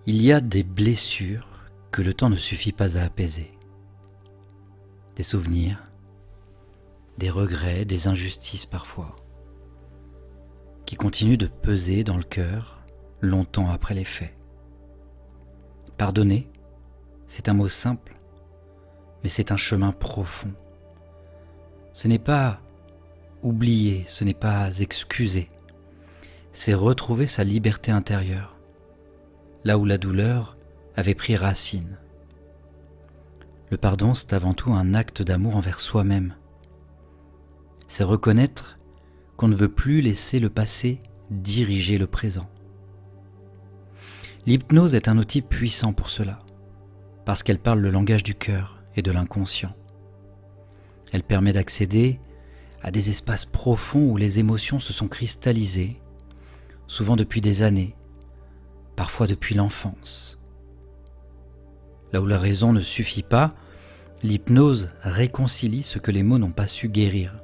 Il y a des blessures que le temps ne suffit pas à apaiser. Des souvenirs, des regrets, des injustices parfois, qui continuent de peser dans le cœur longtemps après les faits. Pardonner, c'est un mot simple, mais c'est un chemin profond. Ce n'est pas oublier, ce n'est pas excuser, c'est retrouver sa liberté intérieure, là où la douleur avait pris racine. Le pardon, c'est avant tout un acte d'amour envers soi-même. C'est reconnaître qu'on ne veut plus laisser le passé diriger le présent. L'hypnose est un outil puissant pour cela, parce qu'elle parle le langage du cœur et de l'inconscient. Elle permet d'accéder à des espaces profonds où les émotions se sont cristallisées, souvent depuis des années, parfois depuis l'enfance. Là où la raison ne suffit pas, l'hypnose réconcilie ce que les mots n'ont pas su guérir.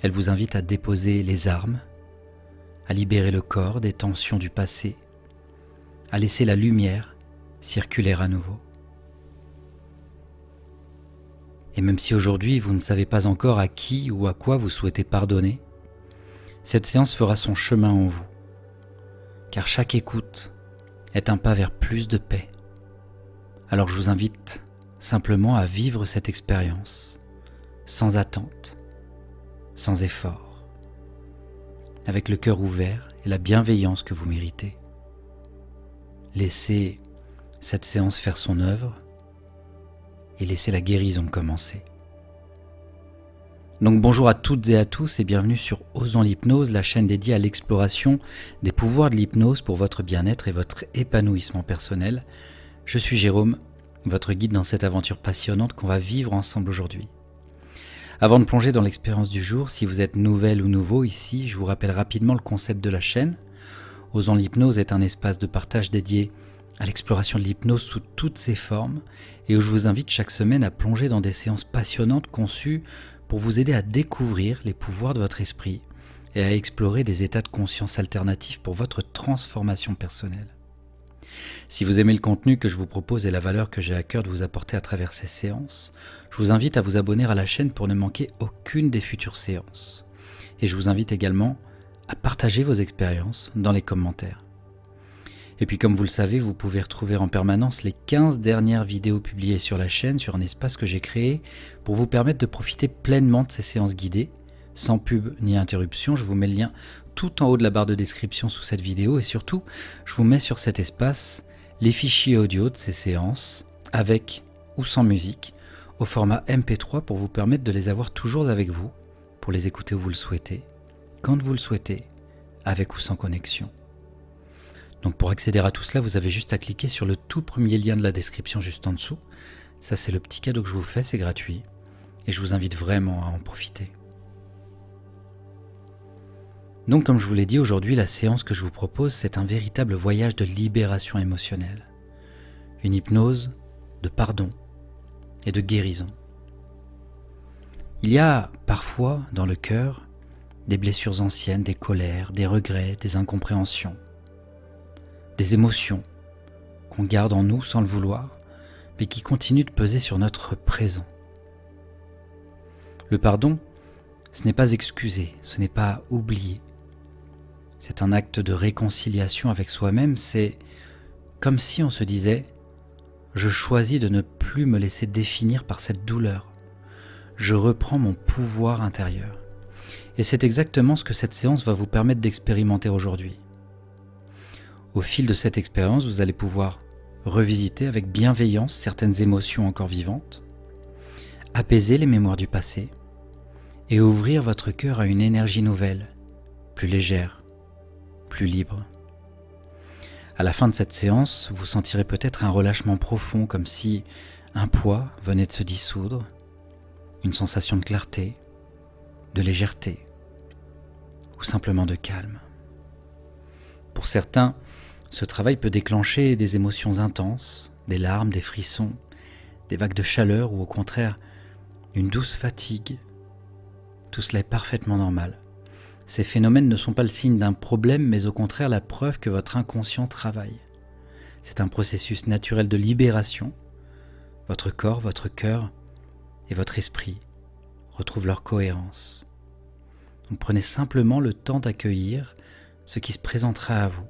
Elle vous invite à déposer les armes, à libérer le corps des tensions du passé, à laisser la lumière circuler à nouveau. Et même si aujourd'hui vous ne savez pas encore à qui ou à quoi vous souhaitez pardonner, cette séance fera son chemin en vous, car chaque écoute est un pas vers plus de paix. Alors je vous invite simplement à vivre cette expérience, sans attente, sans effort, avec le cœur ouvert et la bienveillance que vous méritez. Laissez cette séance faire son œuvre et laissez la guérison commencer. Donc bonjour à toutes et à tous et bienvenue sur Osons l'hypnose, la chaîne dédiée à l'exploration des pouvoirs de l'hypnose pour votre bien-être et votre épanouissement personnel. Je suis Jérôme, votre guide dans cette aventure passionnante qu'on va vivre ensemble aujourd'hui. Avant de plonger dans l'expérience du jour, si vous êtes nouvelle ou nouveau ici, je vous rappelle rapidement le concept de la chaîne. Osons l'hypnose est un espace de partage dédié à l'exploration de l'hypnose sous toutes ses formes et où je vous invite chaque semaine à plonger dans des séances passionnantes conçues pour vous aider à découvrir les pouvoirs de votre esprit et à explorer des états de conscience alternatifs pour votre transformation personnelle. Si vous aimez le contenu que je vous propose et la valeur que j'ai à cœur de vous apporter à travers ces séances, je vous invite à vous abonner à la chaîne pour ne manquer aucune des futures séances. Et je vous invite également à partager vos expériences dans les commentaires. Et puis comme vous le savez, vous pouvez retrouver en permanence les 15 dernières vidéos publiées sur la chaîne, sur un espace que j'ai créé pour vous permettre de profiter pleinement de ces séances guidées, sans pub ni interruption. Je vous mets le lien tout en haut de la barre de description sous cette vidéo et surtout, je vous mets sur cet espace les fichiers audio de ces séances, avec ou sans musique, au format MP3 pour vous permettre de les avoir toujours avec vous, pour les écouter où vous le souhaitez, quand vous le souhaitez, avec ou sans connexion. Donc pour accéder à tout cela, vous avez juste à cliquer sur le tout premier lien de la description juste en dessous. Ça c'est le petit cadeau que je vous fais, c'est gratuit et je vous invite vraiment à en profiter. Donc comme je vous l'ai dit, aujourd'hui la séance que je vous propose, c'est un véritable voyage de libération émotionnelle. Une hypnose de pardon et de guérison. Il y a parfois dans le cœur des blessures anciennes, des colères, des regrets, des incompréhensions, des émotions qu'on garde en nous sans le vouloir, mais qui continuent de peser sur notre présent. Le pardon, ce n'est pas excuser, ce n'est pas oublier. C'est un acte de réconciliation avec soi-même, c'est comme si on se disait « Je choisis de ne plus me laisser définir par cette douleur. Je reprends mon pouvoir intérieur. » Et c'est exactement ce que cette séance va vous permettre d'expérimenter aujourd'hui. Au fil de cette expérience, vous allez pouvoir revisiter avec bienveillance certaines émotions encore vivantes, apaiser les mémoires du passé et ouvrir votre cœur à une énergie nouvelle, plus légère, plus libre. À la fin de cette séance, vous sentirez peut-être un relâchement profond, comme si un poids venait de se dissoudre, une sensation de clarté, de légèreté ou simplement de calme. Pour certains, ce travail peut déclencher des émotions intenses, des larmes, des frissons, des vagues de chaleur ou au contraire une douce fatigue. Tout cela est parfaitement normal. Ces phénomènes ne sont pas le signe d'un problème mais au contraire la preuve que votre inconscient travaille. C'est un processus naturel de libération. Votre corps, votre cœur et votre esprit retrouvent leur cohérence. Donc prenez simplement le temps d'accueillir ce qui se présentera à vous,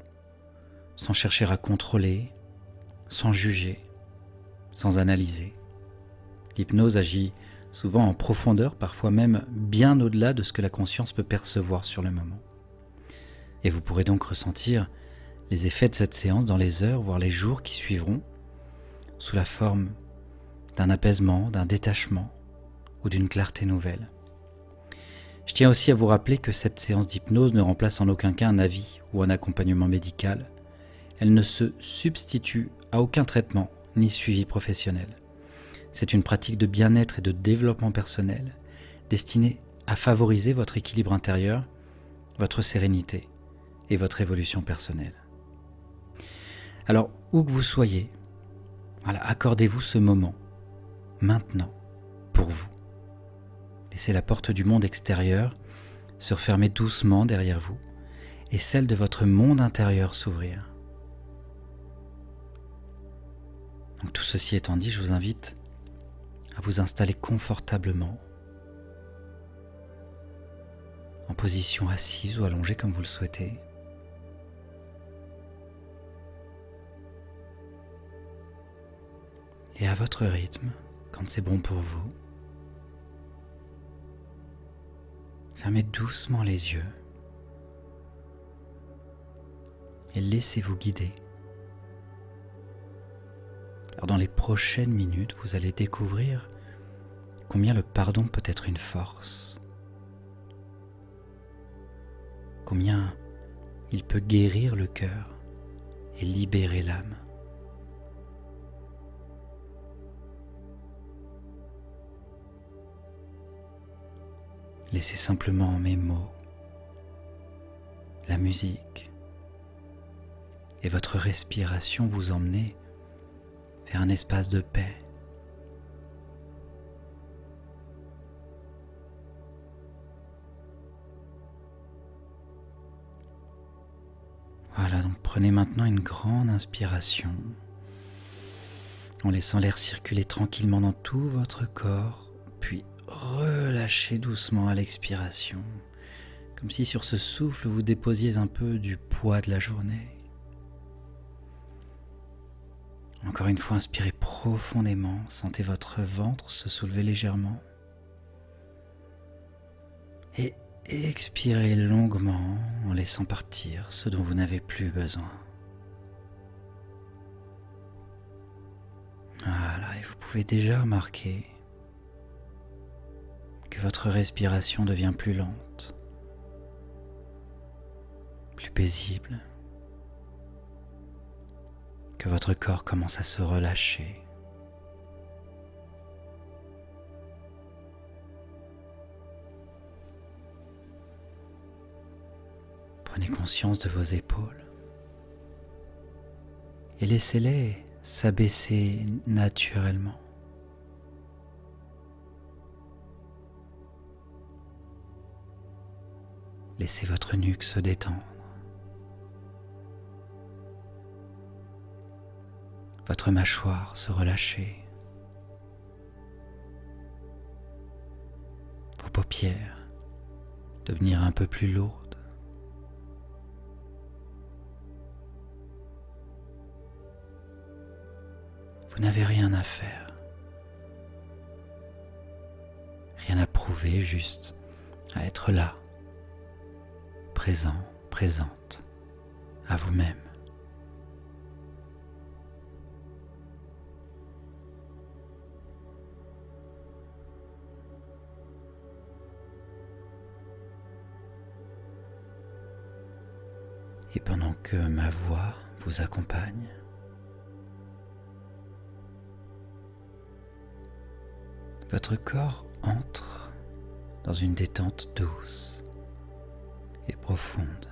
sans chercher à contrôler, sans juger, sans analyser. L'hypnose agit souvent en profondeur, parfois même bien au-delà de ce que la conscience peut percevoir sur le moment. Et vous pourrez donc ressentir les effets de cette séance dans les heures, voire les jours qui suivront, sous la forme d'un apaisement, d'un détachement ou d'une clarté nouvelle. Je tiens aussi à vous rappeler que cette séance d'hypnose ne remplace en aucun cas un avis ou un accompagnement médical. Elle ne se substitue à aucun traitement ni suivi professionnel. C'est une pratique de bien-être et de développement personnel destinée à favoriser votre équilibre intérieur, votre sérénité et votre évolution personnelle. Alors, où que vous soyez, accordez-vous ce moment, maintenant, pour vous. Laissez la porte du monde extérieur se refermer doucement derrière vous et celle de votre monde intérieur s'ouvrir. Donc tout ceci étant dit, je vous invite à vous installer confortablement, en position assise ou allongée comme vous le souhaitez. Et à votre rythme, quand c'est bon pour vous, fermez doucement les yeux et laissez-vous guider. Alors dans les prochaines minutes, vous allez découvrir combien le pardon peut être une force, combien il peut guérir le cœur et libérer l'âme. Laissez simplement mes mots, la musique et votre respiration vous emmener vers un espace de paix. Voilà, donc prenez maintenant une grande inspiration en laissant l'air circuler tranquillement dans tout votre corps, puis relâchez doucement à l'expiration, comme si sur ce souffle vous déposiez un peu du poids de la journée. Encore une fois, inspirez profondément, sentez votre ventre se soulever légèrement. Et expirez longuement en laissant partir ce dont vous n'avez plus besoin. Voilà, et vous pouvez déjà remarquer que votre respiration devient plus lente, plus paisible, que votre corps commence à se relâcher. Prenez conscience de vos épaules et laissez-les s'abaisser naturellement. Laissez votre nuque se détendre. Votre mâchoire se relâcher. Vos paupières devenir un peu plus lourdes. Vous n'avez rien à faire. Rien à prouver, juste à être là. Présent, présente, à vous-même. Et pendant que ma voix vous accompagne, votre corps entre dans une détente douce et profonde.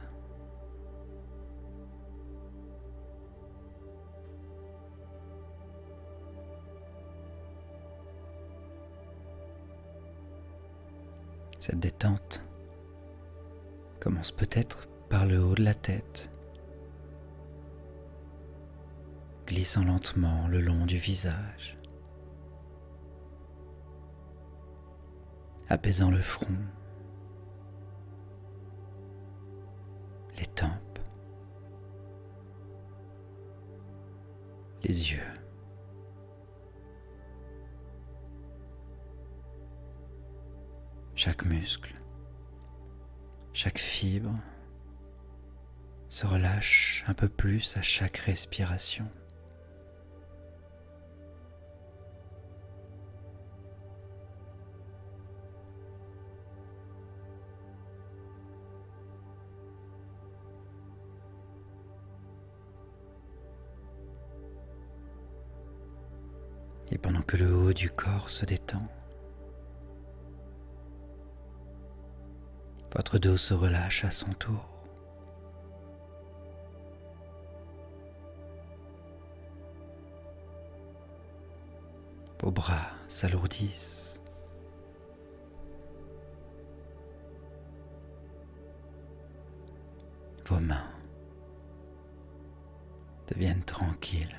Cette détente commence peut-être par le haut de la tête glissant lentement le long du visage, apaisant le front, les tempes, les yeux. Chaque muscle, chaque fibre se relâche un peu plus à chaque respiration. Et pendant que le haut du corps se détend, votre dos se relâche à son tour. Vos bras s'alourdissent. Vos mains deviennent tranquilles.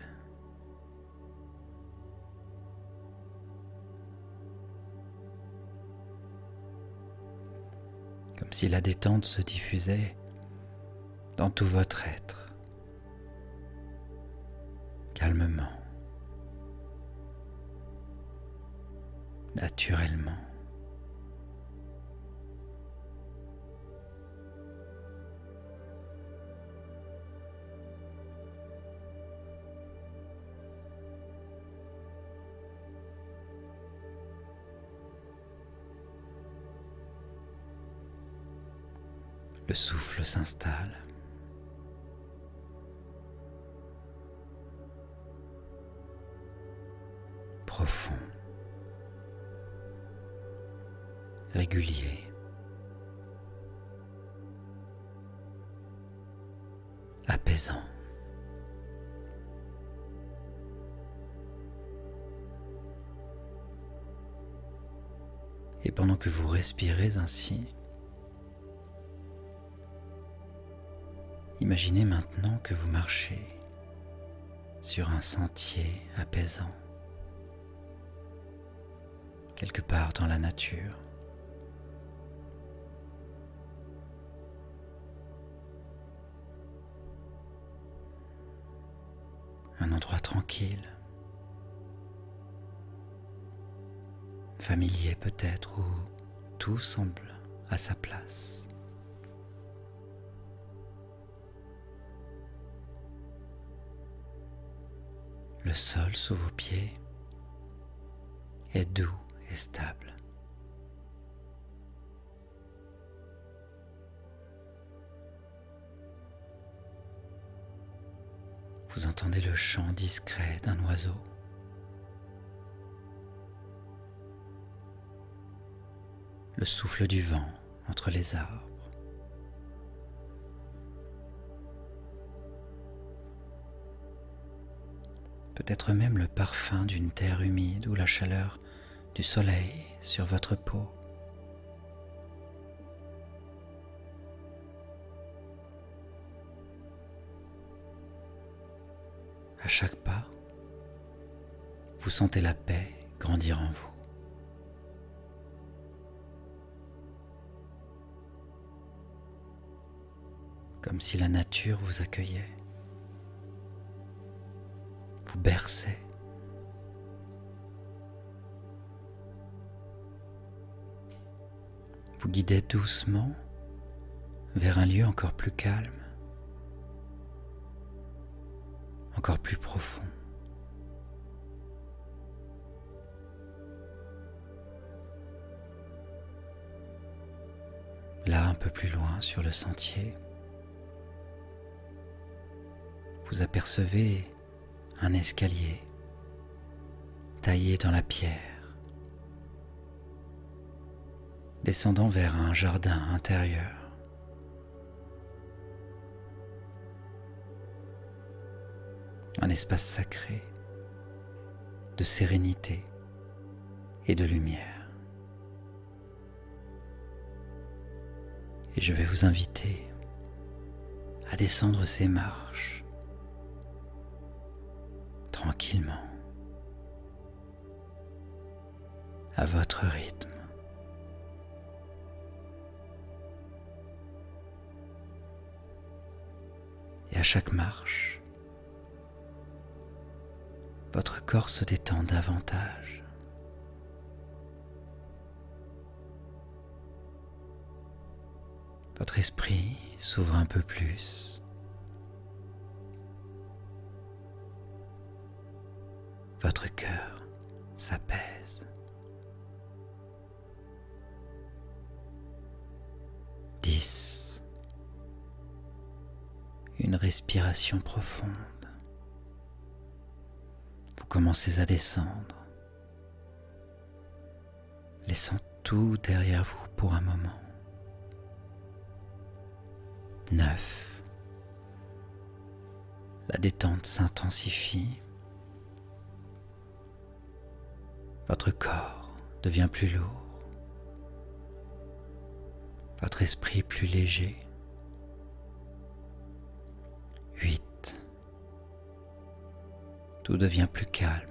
Comme si la détente se diffusait dans tout votre être, calmement, naturellement. Le souffle s'installe. Profond, régulier, apaisant. Et pendant que vous respirez ainsi, imaginez maintenant que vous marchez sur un sentier apaisant, quelque part dans la nature. Un endroit tranquille, familier peut-être, où tout semble à sa place. Le sol sous vos pieds est doux et stable. Vous entendez le chant discret d'un oiseau. Le souffle du vent entre les arbres. Peut-être même le parfum d'une terre humide ou la chaleur du soleil sur votre peau. À chaque pas, vous sentez la paix grandir en vous. Comme si la nature vous accueillait, vous berçait. Vous guidait doucement vers un lieu encore plus calme, encore plus profond. Là, un peu plus loin sur le sentier, vous apercevez un escalier taillé dans la pierre, descendant vers un jardin intérieur. Un espace sacré de sérénité et de lumière. Et je vais vous inviter à descendre ces marches tranquillement, à votre rythme. Et à chaque marche, votre corps se détend davantage. Votre esprit s'ouvre un peu plus. Votre cœur s'apaise. 10. Une respiration profonde. Vous commencez à descendre, laissant tout derrière vous pour un moment. 9. La détente s'intensifie. Votre corps devient plus lourd. Votre esprit plus léger. 8. Tout devient plus calme,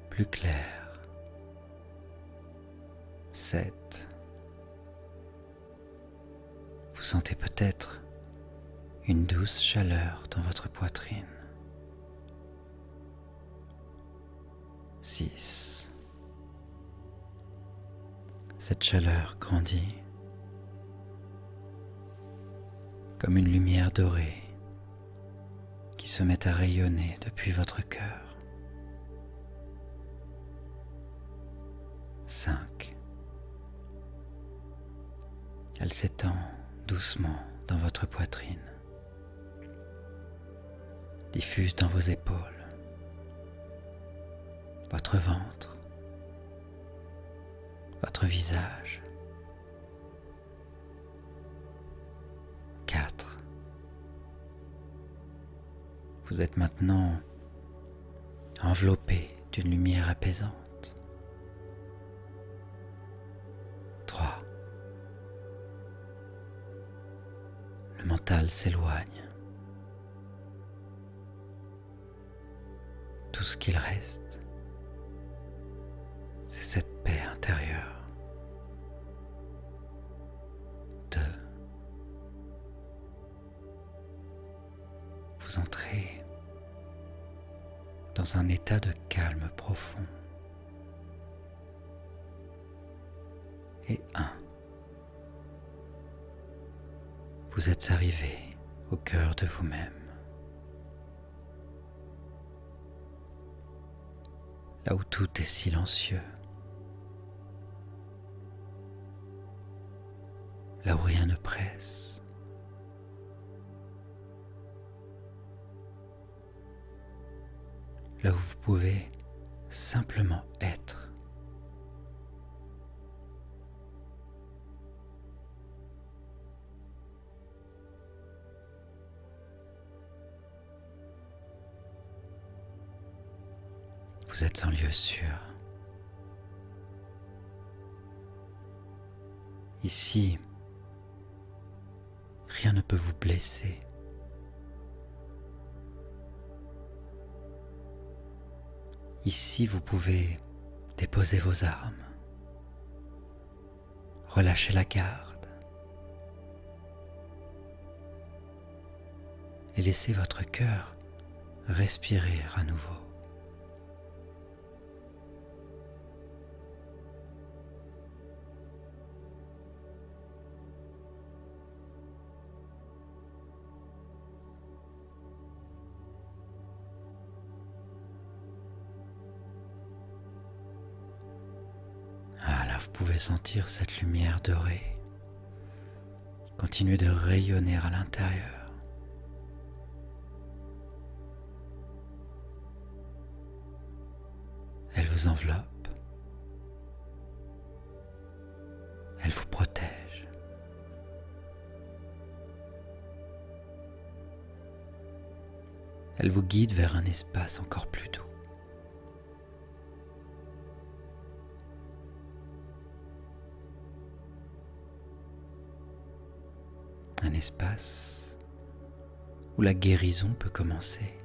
plus clair. 7. Vous sentez peut-être une douce chaleur dans votre poitrine. 6. Cette chaleur grandit comme une lumière dorée qui se met à rayonner depuis votre cœur. 5. Elle s'étend doucement dans votre poitrine, diffuse dans vos épaules, votre ventre, votre visage. 4. Vous êtes maintenant enveloppé d'une lumière apaisante. 3. Le mental s'éloigne. Tout ce qu'il reste, c'est cette paix intérieure. 2. Vous entrez dans un état de calme profond. Et 1. Vous êtes arrivé au cœur de vous-même. Là où tout est silencieux. Là où rien ne presse. Là où vous pouvez simplement être. Vous êtes en lieu sûr. Ici, rien ne peut vous blesser. Ici, vous pouvez déposer vos armes, relâcher la garde et laisser votre cœur respirer à nouveau. Vous pouvez sentir cette lumière dorée continuer de rayonner à l'intérieur. Elle vous enveloppe. Elle vous protège. Elle vous guide vers un espace encore plus doux. Un espace où la guérison peut commencer.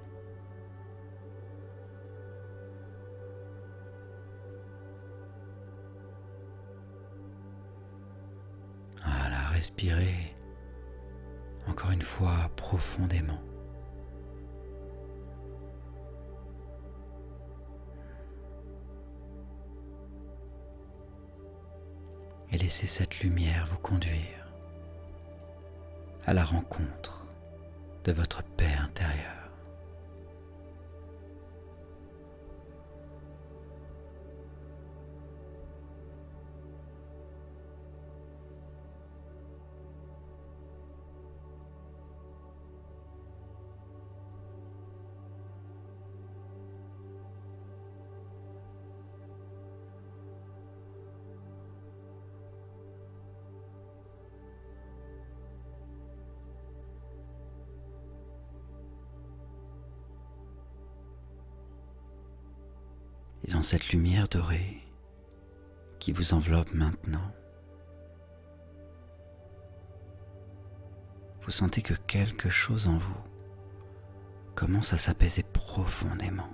respirer encore une fois profondément. Et laissez cette lumière vous conduire à la rencontre de votre paix intérieure. Et dans cette lumière dorée qui vous enveloppe maintenant, vous sentez que quelque chose en vous commence à s'apaiser profondément.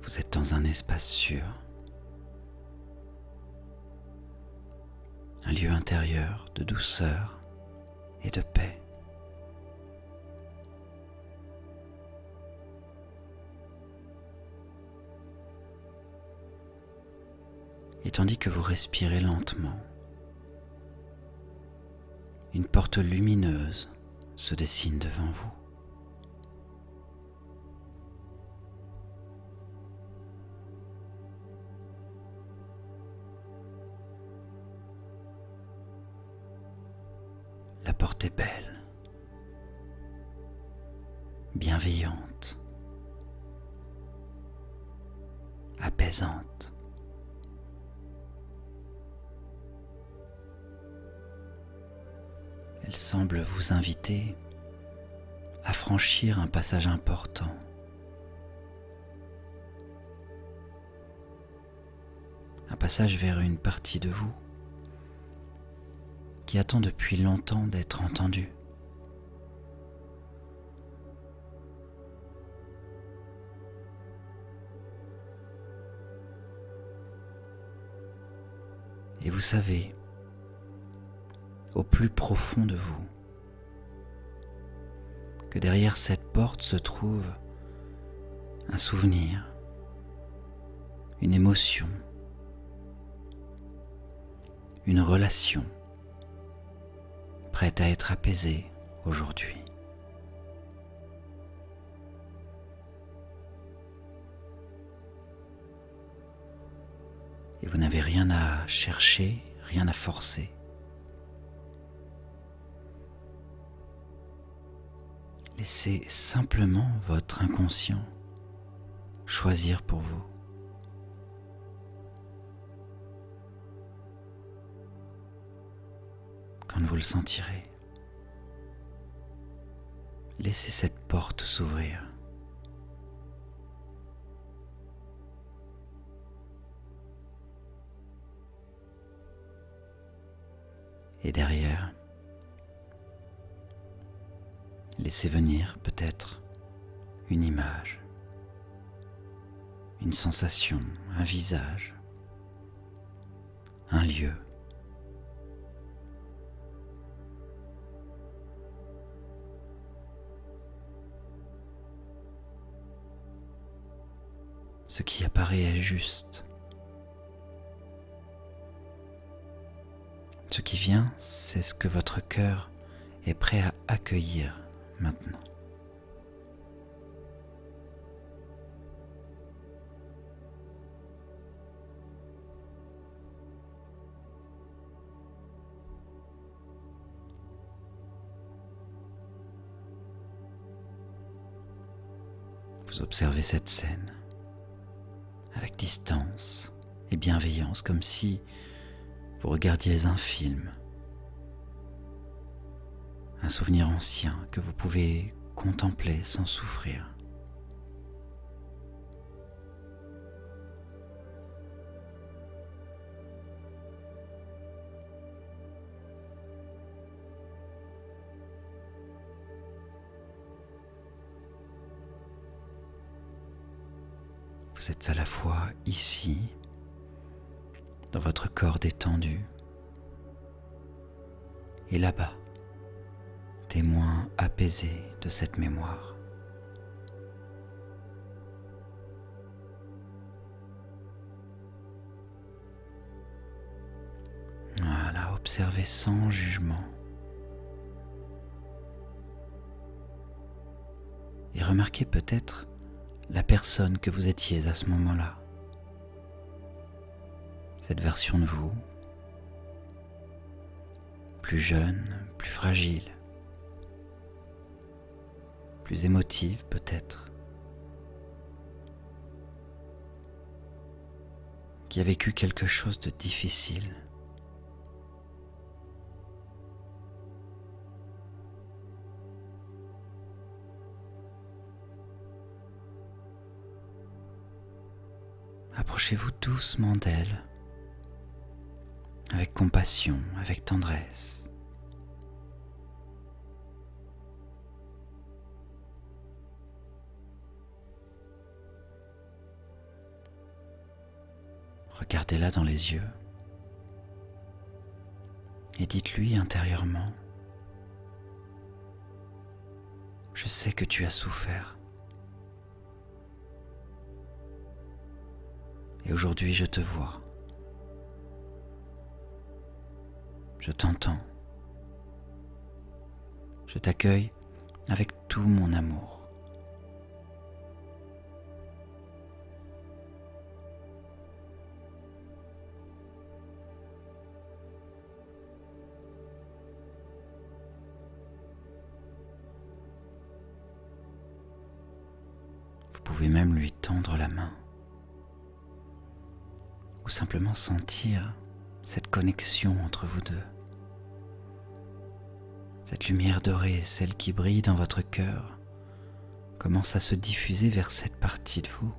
Vous êtes dans un espace sûr, un lieu intérieur de douceur et de paix. Et tandis que vous respirez lentement, une porte lumineuse se dessine devant vous. La porte est belle, bienveillante, apaisante. Elle semble vous inviter à franchir un passage important. Un passage vers une partie de vous qui attend depuis longtemps d'être entendue. Et vous savez, au plus profond de vous, que derrière cette porte se trouve un souvenir, une émotion, une relation prête à être apaisée aujourd'hui. Et vous n'avez rien à chercher, rien à forcer. Laissez simplement votre inconscient choisir pour vous. Quand vous le sentirez, laissez cette porte s'ouvrir. Et derrière, laissez venir peut-être une image, une sensation, un visage, un lieu. Ce qui apparaît est juste. Ce qui vient, c'est ce que votre cœur est prêt à accueillir maintenant. Vous observez cette scène avec distance et bienveillance, comme si vous regardiez un film, un souvenir ancien que vous pouvez contempler sans souffrir. Vous êtes à la fois ici, dans votre corps détendu, et là-bas, témoin apaisé de cette mémoire. Voilà, observez sans jugement. Et remarquez peut-être la personne que vous étiez à ce moment-là. Cette version de vous, plus jeune, plus fragile, plus émotive peut-être, qui a vécu quelque chose de difficile. Approchez-vous doucement d'elle, avec compassion, avec tendresse. Regardez-la dans les yeux et dites-lui intérieurement: je sais que tu as souffert. Et aujourd'hui, je te vois. Je t'entends. Je t'accueille avec tout mon amour. Vous pouvez même lui tendre la main, ou simplement sentir cette connexion entre vous deux. Cette lumière dorée, celle qui brille dans votre cœur, commence à se diffuser vers cette partie de vous.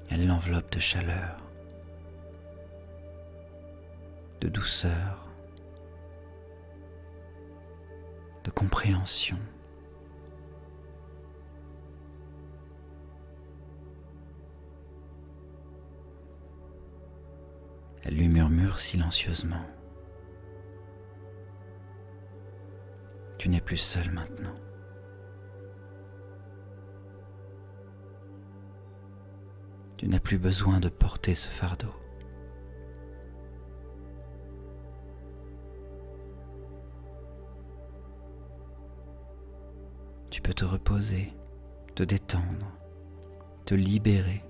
Elle l'enveloppe de chaleur, de douceur, de compréhension. Elle lui murmure silencieusement: tu n'es plus seul maintenant. Tu n'as plus besoin de porter ce fardeau. Tu peux te reposer, te détendre, te libérer.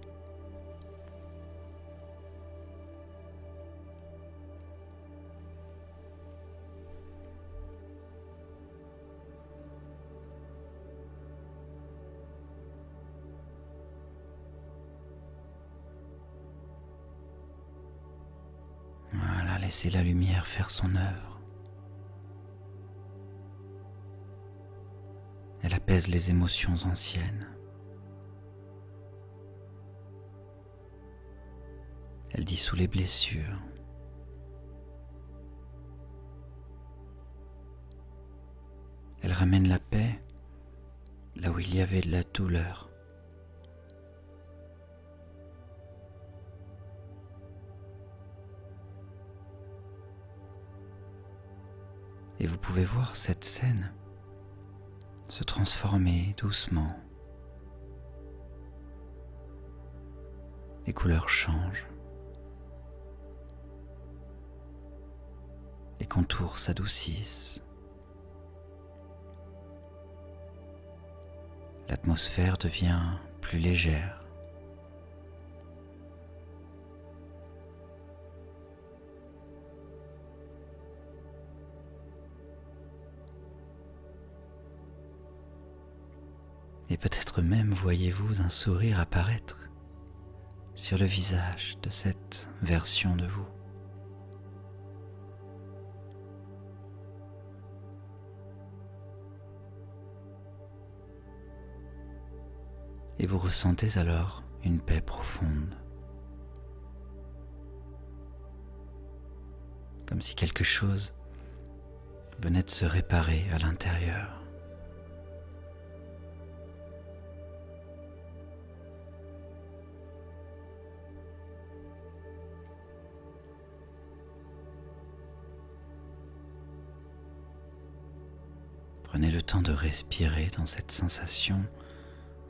Voilà, laissez la lumière faire son œuvre. Elle apaise les émotions anciennes. Elle dissout les blessures. Elle ramène la paix là où il y avait de la douleur. Et vous pouvez voir cette scène se transformer doucement. Les couleurs changent. Les contours s'adoucissent. L'atmosphère devient plus légère. Et peut-être même voyez-vous un sourire apparaître sur le visage de cette version de vous. Et vous ressentez alors une paix profonde. comme si quelque chose venait de se réparer à l'intérieur. Prenez le temps de respirer dans cette sensation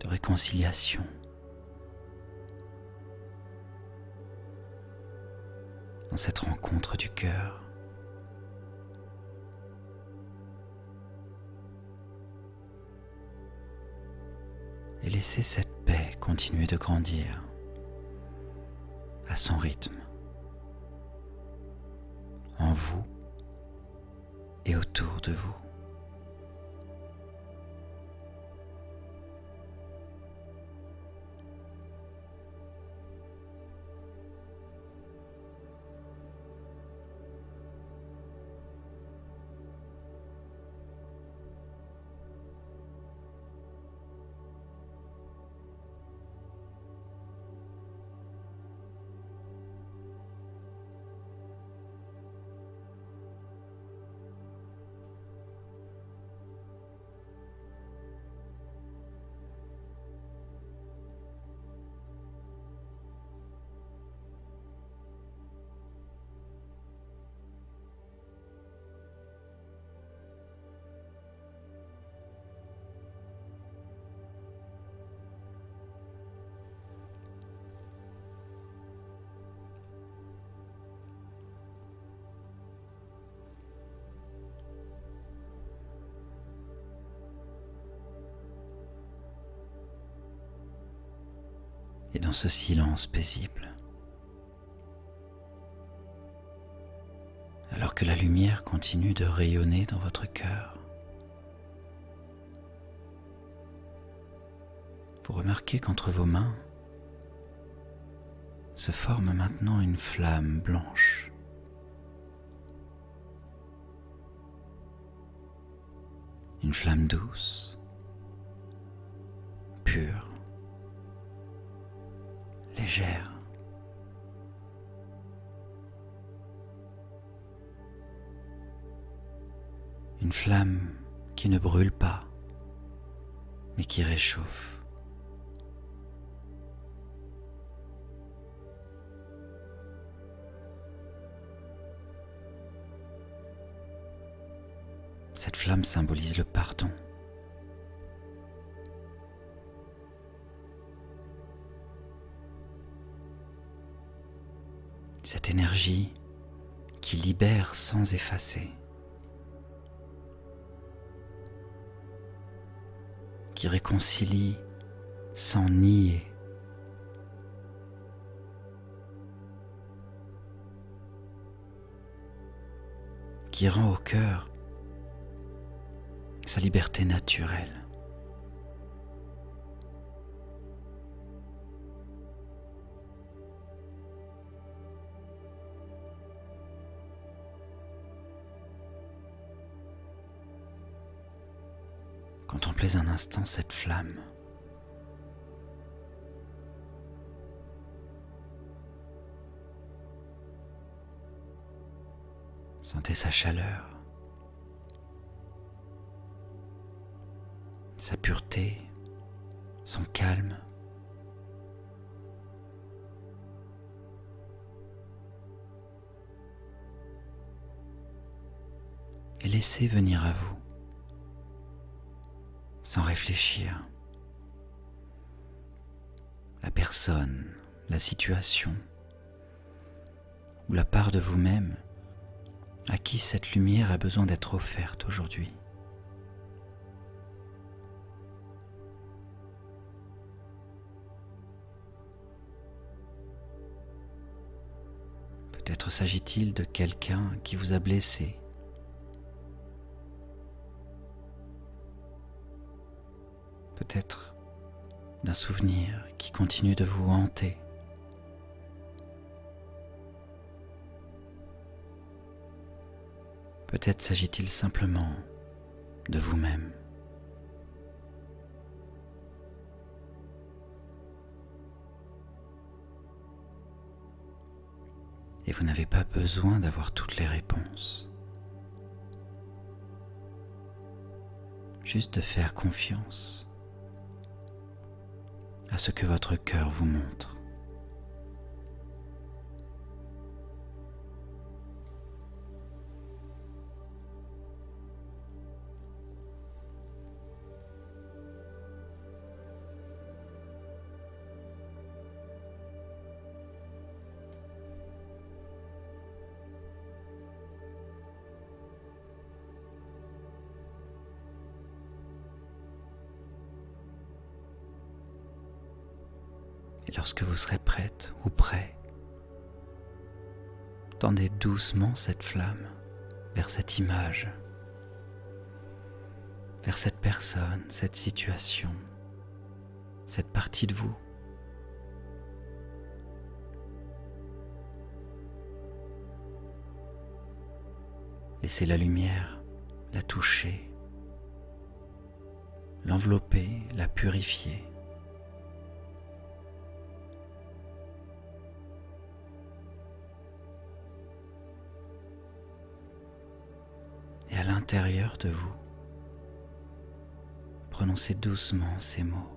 de réconciliation. Dans cette rencontre du cœur. Et laissez cette paix continuer de grandir à son rythme, en vous et autour de vous. Et dans ce silence paisible, alors que la lumière continue de rayonner dans votre cœur, vous remarquez qu'entre vos mains se forme maintenant une flamme blanche. Une flamme douce, pure, légère. Une flamme qui ne brûle pas, mais qui réchauffe. Cette flamme symbolise le pardon. Cette énergie qui libère sans effacer, qui réconcilie sans nier, qui rend au cœur sa liberté naturelle. Contemplez un instant cette flamme. Sentez sa chaleur, sa pureté, son calme. Et laissez venir à vous, sans réfléchir, la personne, la situation ou la part de vous-même à qui cette lumière a besoin d'être offerte aujourd'hui. Peut-être s'agit-il de quelqu'un qui vous a blessé, peut-être d'un souvenir qui continue de vous hanter. Peut-être s'agit-il simplement de vous-même. Et vous n'avez pas besoin d'avoir toutes les réponses. Juste de faire confiance à ce que votre cœur vous montre. Et lorsque vous serez prête ou prêt, tendez doucement cette flamme vers cette image, vers cette personne, cette situation, cette partie de vous. Laissez la lumière la toucher, l'envelopper, la purifier. Et à l'intérieur de vous, prononcez doucement ces mots.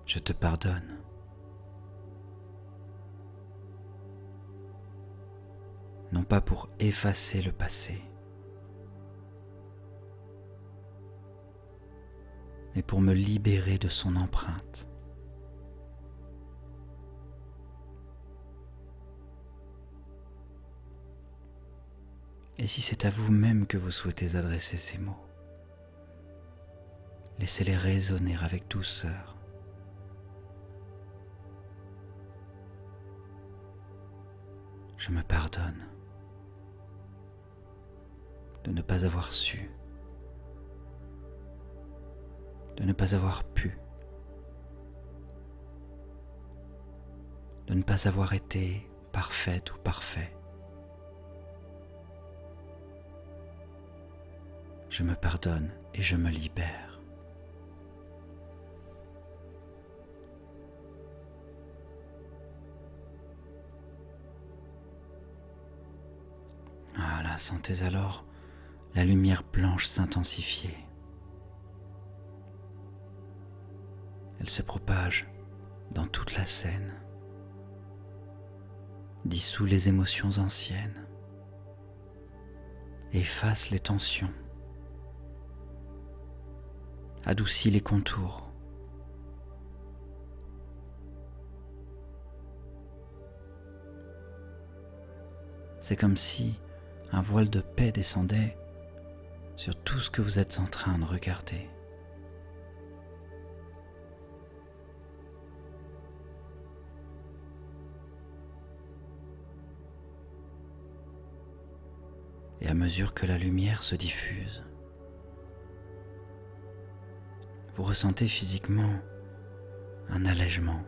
Je te pardonne. Non pas pour effacer le passé, mais pour me libérer de son empreinte. Et si c'est à vous-même que vous souhaitez adresser ces mots, laissez-les résonner avec douceur. Je me pardonne de ne pas avoir su, de ne pas avoir pu, de ne pas avoir été parfaite ou parfait. Je me pardonne et je me libère. Voilà, sentez alors la lumière blanche s'intensifier. Elle se propage dans toute la scène, dissout les émotions anciennes, efface les tensions, adoucit les contours. C'est comme si un voile de paix descendait sur tout ce que vous êtes en train de regarder. Et à mesure que la lumière se diffuse, vous ressentez physiquement un allègement,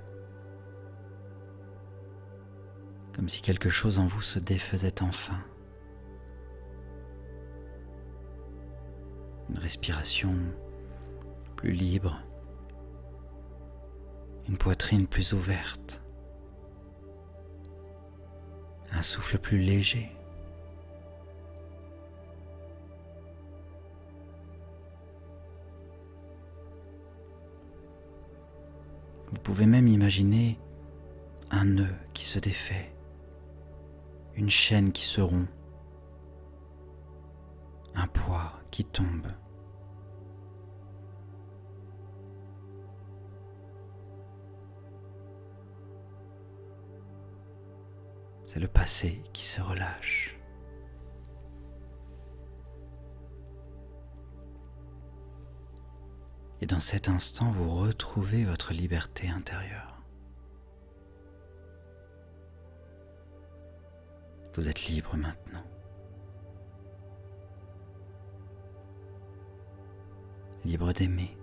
comme si quelque chose en vous se défaisait enfin. Une respiration plus libre, une poitrine plus ouverte, un souffle plus léger. Vous pouvez même imaginer un nœud qui se défait, une chaîne qui se rompt, un poids qui tombe. C'est le passé qui se relâche. Et dans cet instant, vous retrouvez votre liberté intérieure. Vous êtes libre maintenant. Libre d'aimer.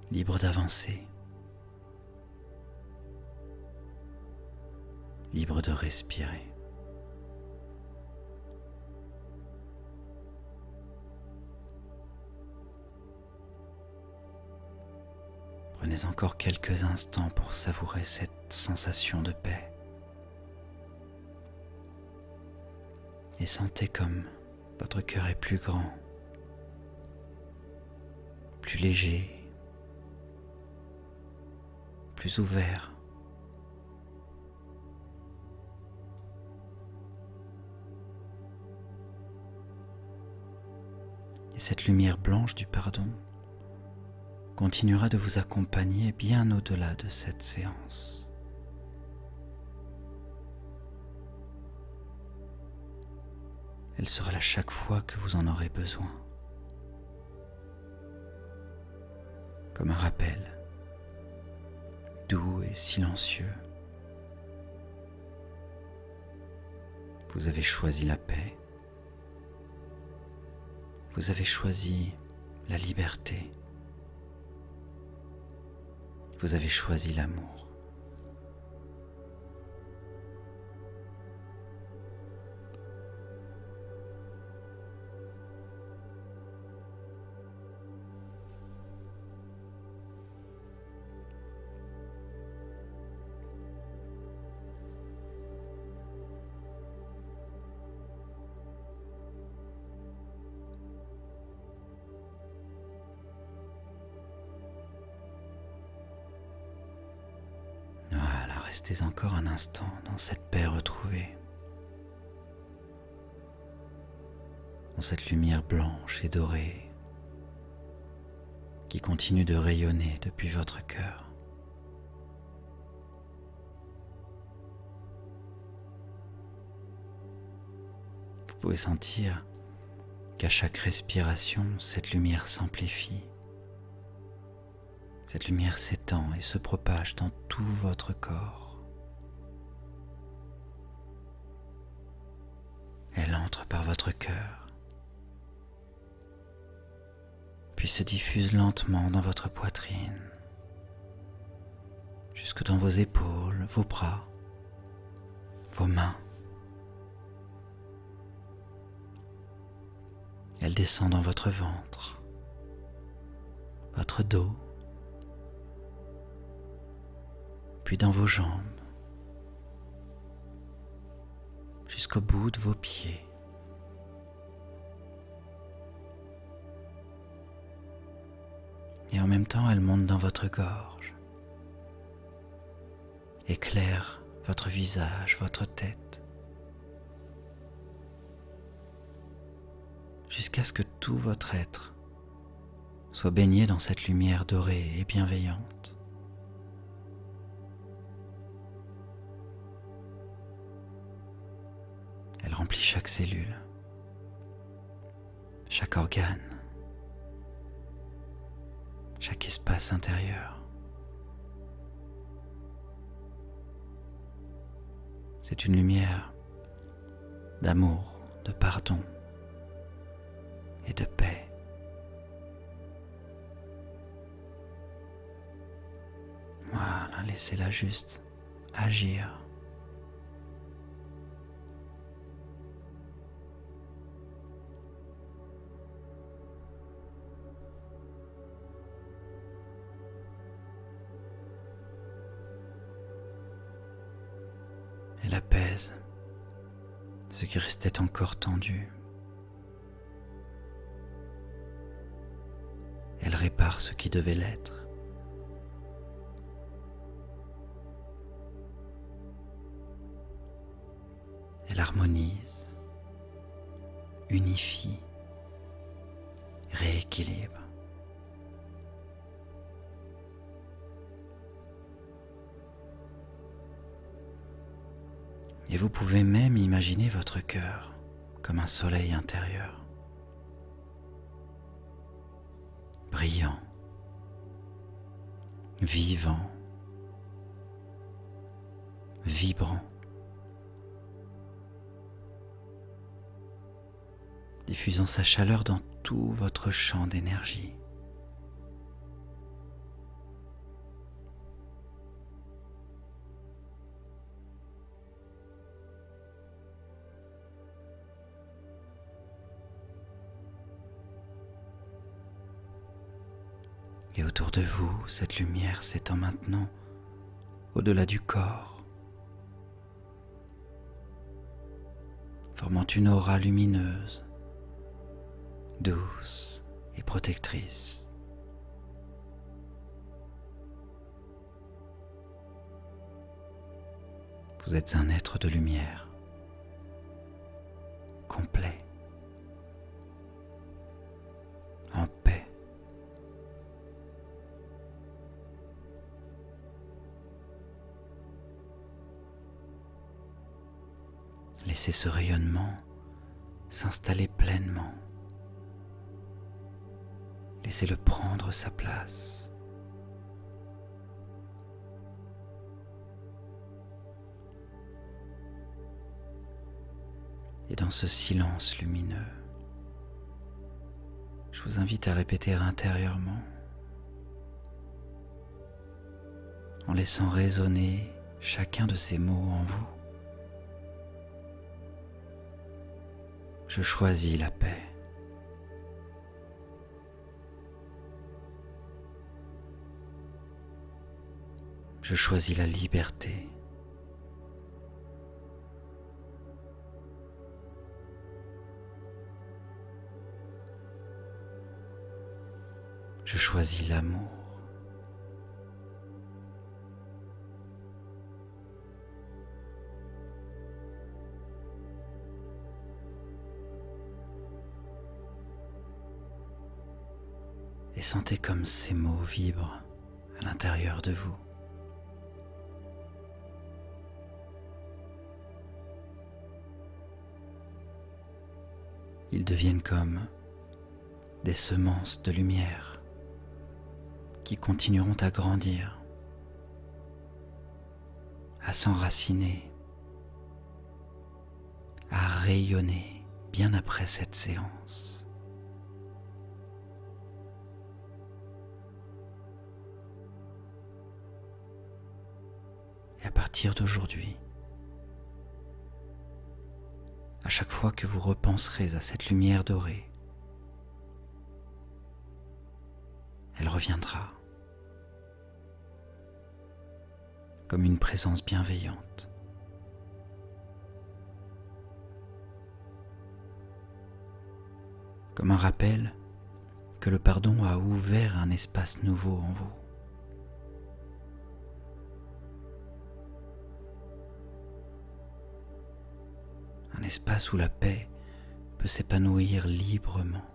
Libre d'avancer. Libre de respirer. Prenez encore quelques instants pour savourer cette sensation de paix. Et sentez comme votre cœur est plus grand, plus léger, plus ouvert. Et cette lumière blanche du pardon continuera de vous accompagner bien au-delà de cette séance. Elle sera là chaque fois que vous en aurez besoin, comme un rappel, doux et silencieux. Vous avez choisi la paix, vous avez choisi la liberté, vous avez choisi l'amour. Voilà, restez encore un instant dans cette paix retrouvée, dans cette lumière blanche et dorée qui continue de rayonner depuis votre cœur. Vous pouvez sentir qu'à chaque respiration, cette lumière s'amplifie. Cette lumière s'étend et se propage dans tout votre corps. Elle entre par votre cœur, puis se diffuse lentement dans votre poitrine, jusque dans vos épaules, vos bras, vos mains. Elle descend dans votre ventre, votre dos, puis dans vos jambes, jusqu'au bout de vos pieds. Et en même temps, elle monte dans votre gorge, éclaire votre visage, votre tête, jusqu'à ce que tout votre être soit baigné dans cette lumière dorée et bienveillante. Elle remplit chaque cellule, chaque organe, chaque espace intérieur. C'est une lumière d'amour, de pardon et de paix. Voilà, laissez-la juste agir. Elle apaise ce qui restait encore tendu. Elle répare ce qui devait l'être. Elle harmonise, unifie, rééquilibre. Et vous pouvez même imaginer votre cœur comme un soleil intérieur, brillant, vivant, vibrant, diffusant sa chaleur dans tout votre champ d'énergie. Et Et autour de vous, cette lumière s'étend maintenant au-delà du corps, formant une aura lumineuse, douce et protectrice. Vous êtes un être de lumière, complet, en paix. Laissez ce rayonnement s'installer pleinement. Laissez-le prendre sa place. Et dans ce silence lumineux, je vous invite à répéter intérieurement, en laissant résonner chacun de ces mots en vous. Je choisis la paix. Je choisis la liberté. Je choisis l'amour. Et sentez comme ces mots vibrent à l'intérieur de vous. Ils deviennent comme des semences de lumière qui continueront à grandir, à s'enraciner, à rayonner bien après cette séance. Et à partir d'aujourd'hui, à chaque fois que vous repenserez à cette lumière dorée, elle reviendra comme une présence bienveillante. Comme un rappel que le pardon a ouvert un espace nouveau en vous. Un espace où la paix peut s'épanouir librement.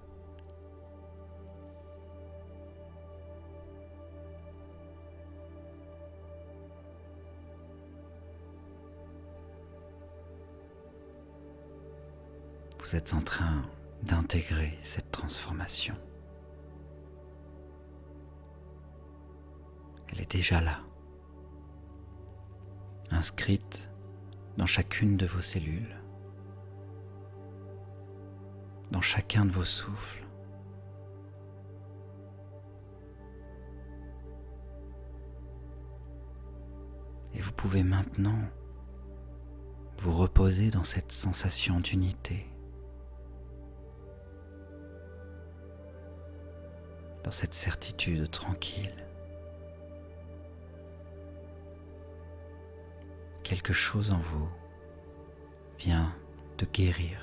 Vous êtes en train d'intégrer cette transformation. Elle est déjà là, inscrite dans chacune de vos cellules, dans chacun de vos souffles. Et vous pouvez maintenant vous reposer dans cette sensation d'unité, dans cette certitude tranquille. Quelque chose en vous vient de guérir.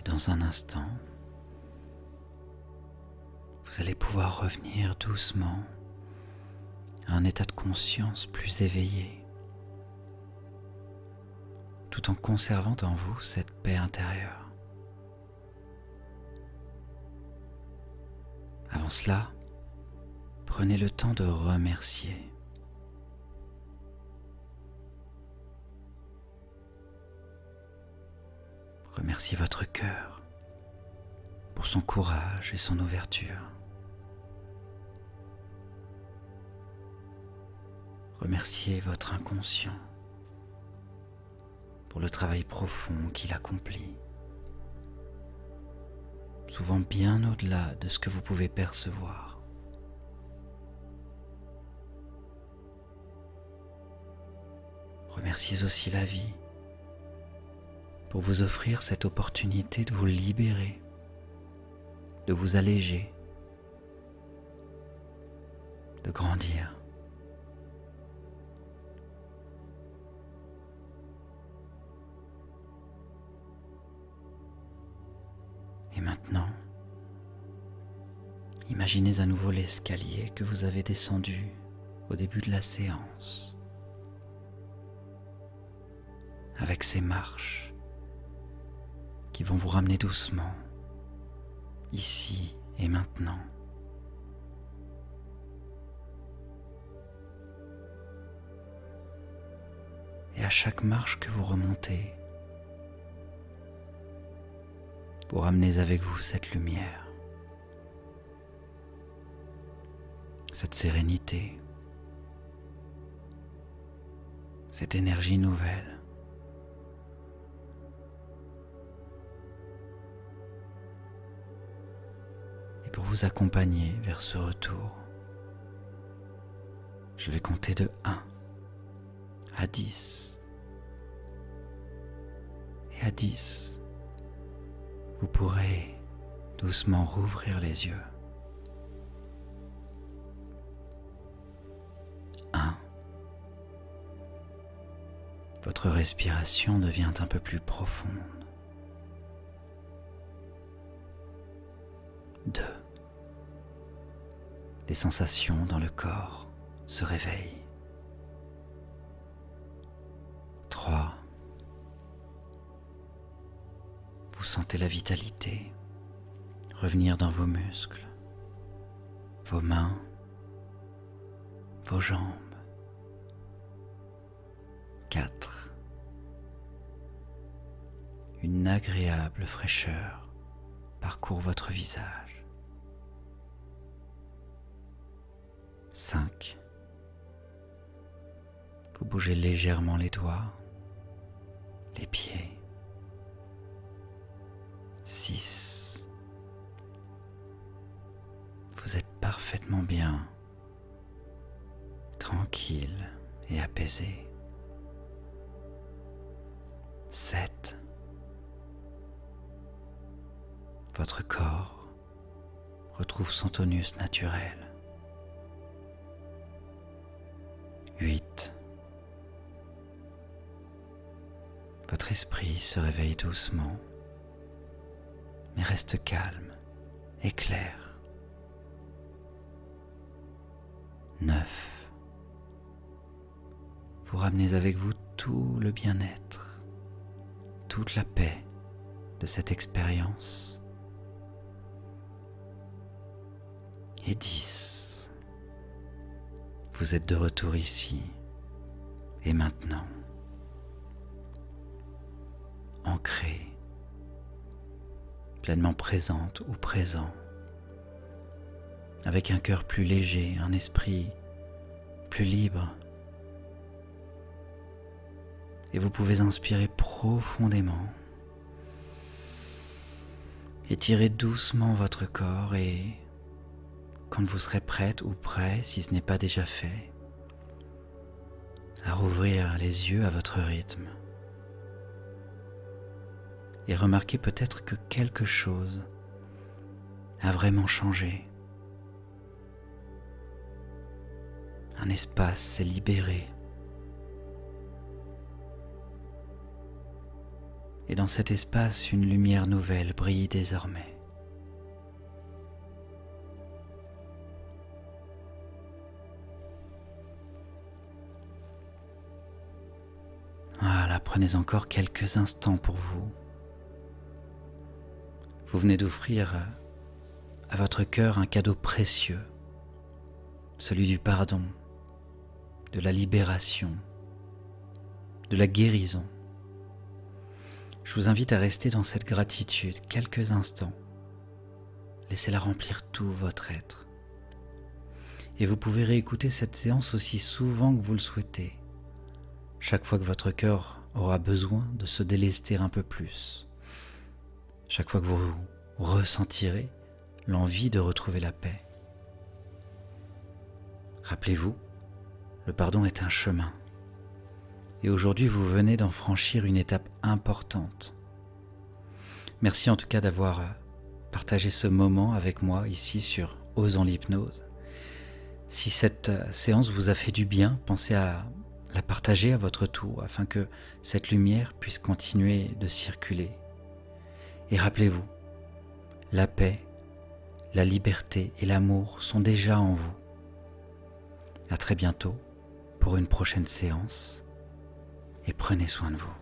Dans un instant, vous allez pouvoir revenir doucement à un état de conscience plus éveillé, tout en conservant en vous cette paix intérieure. Avant cela, prenez le temps de remercier. Remerciez votre cœur pour son courage et son ouverture. Remerciez votre inconscient pour le travail profond qu'il accomplit, souvent bien au-delà de ce que vous pouvez percevoir. Remerciez aussi la vie pour vous offrir cette opportunité de vous libérer, de vous alléger, de grandir. Et maintenant, imaginez à nouveau l'escalier que vous avez descendu au début de la séance, avec ces marches qui vont vous ramener doucement, ici et maintenant. Et à chaque marche que vous remontez, vous ramenez avec vous cette lumière, cette sérénité, cette énergie nouvelle. Et pour vous accompagner vers ce retour, je vais compter de 1 à 10. Et à 10, vous pourrez doucement rouvrir les yeux. 1. Votre respiration devient un peu plus profonde. 2. Les sensations dans le corps se réveillent. 3. Vous sentez la vitalité revenir dans vos muscles, vos mains, vos jambes. 4. Une agréable fraîcheur parcourt votre visage. 5. Vous bougez légèrement les doigts, les pieds. 6. Vous êtes parfaitement bien, tranquille et apaisé. 7. Votre corps retrouve son tonus naturel. 8. Votre esprit se réveille doucement, mais reste calme et clair. 9. Vous ramenez avec vous tout le bien-être, toute la paix de cette expérience. Et 10. Vous êtes de retour ici et maintenant, ancré, pleinement présente ou présent, avec un cœur plus léger, un esprit plus libre. Et vous pouvez inspirer profondément, étirez doucement votre corps et quand vous serez prête ou prêt, si ce n'est pas déjà fait, à rouvrir les yeux à votre rythme. Et remarquez peut-être que quelque chose a vraiment changé. Un espace s'est libéré. Et dans cet espace, une lumière nouvelle brille désormais. Voilà, prenez encore quelques instants pour vous. Vous venez d'offrir à votre cœur un cadeau précieux, celui du pardon, de la libération, de la guérison. Je vous invite à rester dans cette gratitude quelques instants. Laissez-la remplir tout votre être. Et vous pouvez réécouter cette séance aussi souvent que vous le souhaitez, chaque fois que votre cœur aura besoin de se délester un peu plus, chaque fois que vous ressentirez l'envie de retrouver la paix. Rappelez-vous, le pardon est un chemin. Et aujourd'hui, vous venez d'en franchir une étape importante. Merci en tout cas d'avoir partagé ce moment avec moi ici sur Osons l'hypnose. Si cette séance vous a fait du bien, pensez à la partager à votre tour afin que cette lumière puisse continuer de circuler. Et rappelez-vous, la paix, la liberté et l'amour sont déjà en vous. À très bientôt pour une prochaine séance et prenez soin de vous.